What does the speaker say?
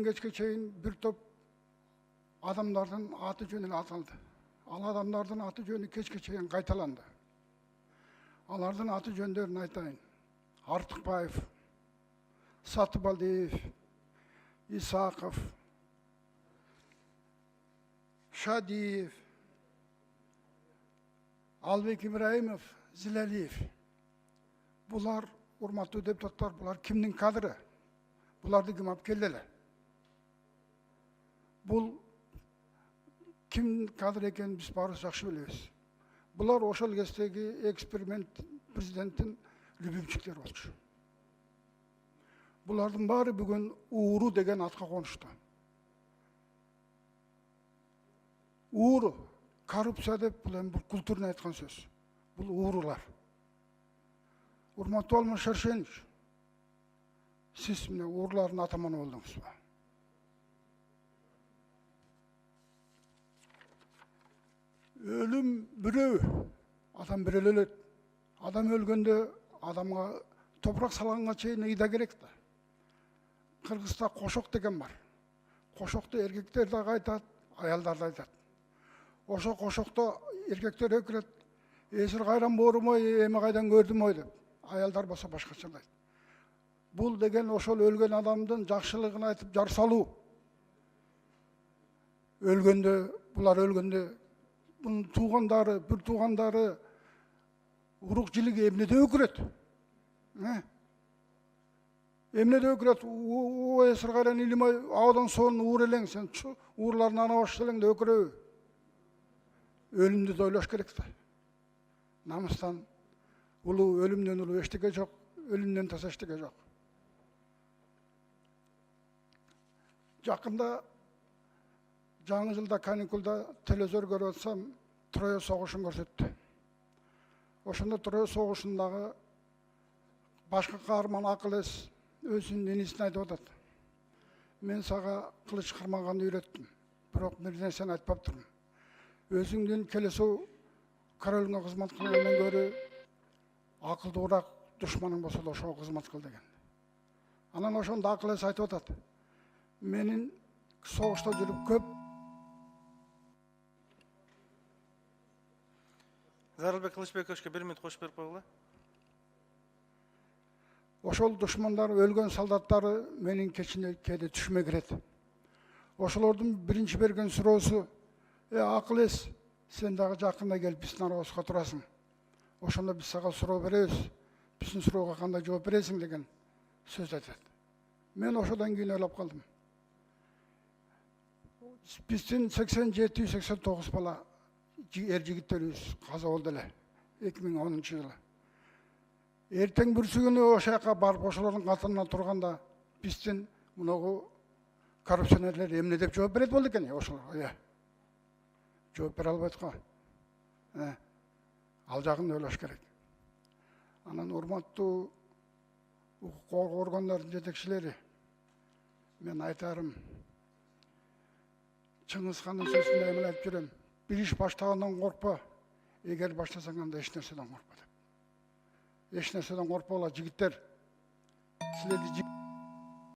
кечке чейин bir топ адамдардын аты жөнү аталды. Ал адамдардын аты жөнү кечке чейин кайталанды. Алардын аты жөндөрүн айтайын. Артыкбаев, Сатыбалдиев, Исаков, Шадиев, Албек Ибраимов, Зилалиев. Булар, урматтуу депутаттар, булар кимдин кадры? Буларды ким алып келди эле? Бул ким кадр экенин биз баарыбыз жакшы билебиз. Булар ошол кездеги эксперимент президенттин любимчиктери болчу. Булардын баары бүгүн ууру деген атка конушту. Ууру, коррупция деп бул эми культурный айткан сөз. Бул уурулар. Урматтуу Алмаз Шаршенович, сиз мына уурулардын атаманы болдуңузбу? Өлүм бирөө, адам бире эле өлөт. Адам өлгөндө адамга топурак салганга чейин ыйда керек да. Кыргызда кошок деген бар. Кошокто эркектер да айтат, аялдар да айтат. Ошо кошокто эркектер өкүрөт, эсир кайран боорумой, эми кайдан көрдүм ой деп. Аялдар болсо башкача айтат. Бул деген ошол өлгөн адамдын жакшылыгын айтып жар салуу. Өлгөндө, булар өлгөндө bunun tuğandары, bir tuğandары uruq jilig emnede öküret. Emnede öküret, o esir gayran ilimay, ağdan son uğur eleң, sen uğurlarını ana başlayın da ökürevi. Ölümde doylaş gerek de. Namustan, ölümden ulu eştike çok, ölümden tasa eştike çok. Жақында жаңы жылда каникулда телевизор көрүп атсам, Троя согушун көрсөттү. Ошондо Троя согушундагы башкы каарман Акылес өзүнүн энесине айтып атат. Мен сага кылыч кармаганды үйрөттүм, бирок бир нерсени айтпаптырмын. Өзүңдүн келесүү королуңа кызмат кылгандан көрө акылдуураак душманың болсо да ошого кызмат кыл деген. Анан ошондо Акылес айтып атат. Менин согушта жүрүп көп. Зарылбек Кылычбековичке 1 минут кош берип койгула. Ошол душмандар өлгөн солдаттары менин кечине кээде түшүмө кирет. Ошолордун биринчи берген суроосу, Акылес, сен дагы жакында келип биздин арабызга турасың. Ошондо биз сага суроо беребиз. Биздин суроого кандай жооп бересиң деген сөз айтат. Мен ошодон кийин ойлоп калдым. Биздин 87-89 бала жигиттерибиз каза болду эле 2010-жылы. Эртең бүрсүгүнү ошол жака барып ошолордун катарына турганда биздин мунагу коррупционерлер эмне деп жооп берет болду экен ошол. Жооп бере албайт го. Ал жагын ойлош керек. Анан урматтуу укук коргоо органдарынын жетекчилери, мен айтарым, Чыңгыз хандын сөзүндө эме айтып жүрөм. Bir iş başlagandan korkma. Eğer başlasan anda eş nereden korkma. Eş nereden korkma ola jigitler. Sizlerdi